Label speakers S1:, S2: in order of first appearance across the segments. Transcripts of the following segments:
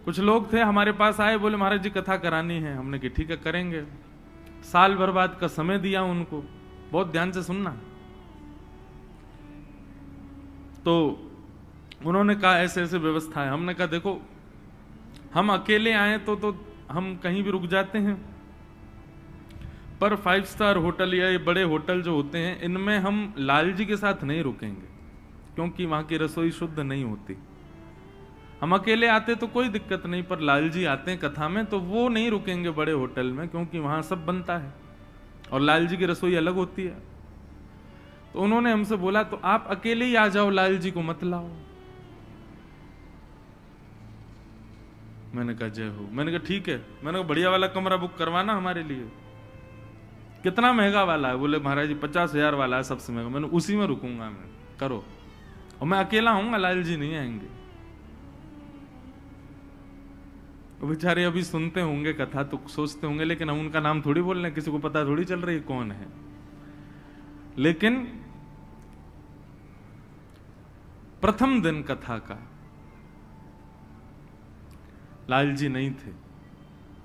S1: कुछ लोग थे हमारे पास आए, बोले महाराज जी कथा करानी है। हमने कहा ठीक है करेंगे। साल भर बाद का समय दिया उनको, बहुत ध्यान से सुनना। तो उन्होंने कहा ऐसे ऐसे व्यवस्था है। हमने कहा देखो हम अकेले आए तो हम कहीं भी रुक जाते हैं, पर 5 स्टार होटल या ये बड़े होटल जो होते हैं इनमें हम लाल जी के साथ नहीं रुकेंगे, क्योंकि वहां की रसोई शुद्ध नहीं होती। हम अकेले आते तो कोई दिक्कत नहीं, पर लाल जी आते हैं कथा में तो वो नहीं रुकेंगे बड़े होटल में, क्योंकि वहां सब बनता है और लाल जी की रसोई अलग होती है। तो उन्होंने हमसे बोला तो आप अकेले ही आ जाओ, लाल जी को मत लाओ। मैंने कहा जय हो। मैंने कहा ठीक है। मैंने कहा बढ़िया वाला कमरा बुक करवाना हमारे लिए। कितना महंगा वाला है? बोले महाराज जी 50,000 वाला है सबसे महंगा। मैंने उसी में रुकूंगा मैं, करो। और मैं अकेला हूंगा, लाल जी नहीं आएंगे। बेचारे अभी सुनते होंगे कथा तो सोचते होंगे लेकिन हम उनका नाम थोड़ी बोल रहे हैं, किसी को पता थोड़ी चल रही कौन है। लेकिन प्रथम दिन कथा का लाल जी नहीं थे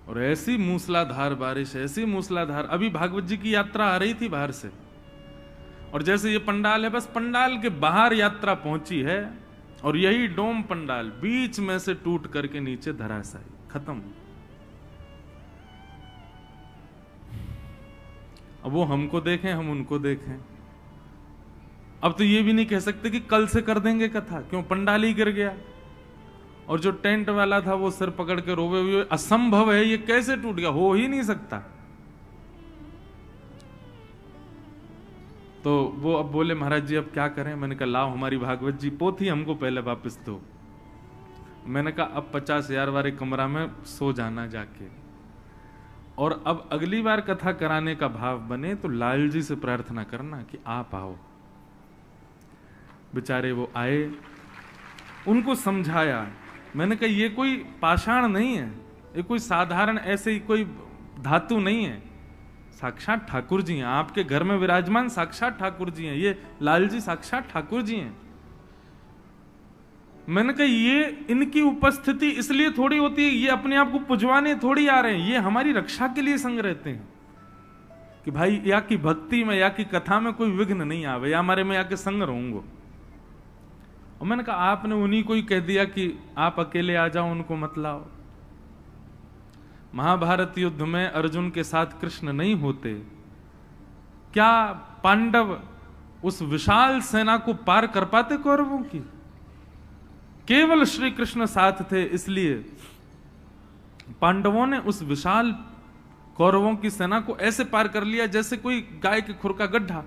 S1: और ऐसी मूसलाधार बारिश, ऐसी मूसलाधार। अभी भागवत जी की यात्रा आ रही थी बाहर से, और जैसे ये पंडाल है, बस पंडाल के बाहर यात्रा पहुंची है और यही डोम पंडाल बीच में से टूट करके नीचे धराशायी, खत्म। अब वो हमको देखें, हम उनको देखें। अब तो ये भी नहीं कह सकते कि कल से कर देंगे कथा, क्यों? पंडाल ही गिर गया और जो टेंट वाला था वो सिर पकड़ के रोवे हुए, असंभव है, ये कैसे टूट गया, हो ही नहीं सकता। तो वो अब बोले महाराज जी अब क्या करें? मैंने कहा लाओ हमारी भागवत जी पोथी हमको पहले वापस दो। मैंने कहा अब 50,000 वाले कमरा में सो जाना जाके, और अब अगली बार कथा कराने का भाव बने तो लाल जी से प्रार्थना करना कि आप आओ। बेचारे वो आए, उनको समझाया। मैंने कहा ये कोई पाषाण नहीं है, ये कोई साधारण ऐसे ही कोई धातु नहीं है, साक्षात ठाकुर जी हैं। आपके घर में विराजमान साक्षात ठाकुर जी हैं, ये लाल जी साक्षात ठाकुर जी हैं। मैंने कहा ये इनकी उपस्थिति इसलिए थोड़ी होती है, ये अपने आप को पुजवाने थोड़ी आ रहे हैं, ये हमारी रक्षा के लिए संग रहते हैं कि भाई या की भक्ति में या की कथा में कोई विघ्न नहीं आवे, या हमारे में या के संग रहूंगो। और मैंने कहा आपने उन्हीं को ही कह दिया कि आप अकेले आ जाओ, उनको मत लाओ। महाभारत युद्ध में अर्जुन के साथ कृष्ण नहीं होते, क्या पांडव उस विशाल सेना को पार कर पाते कौरवों की? केवल श्री कृष्ण साथ थे, इसलिए पांडवों ने उस विशाल कौरवों की सेना को ऐसे पार कर लिया जैसे कोई गाय के खुर का गड्ढा।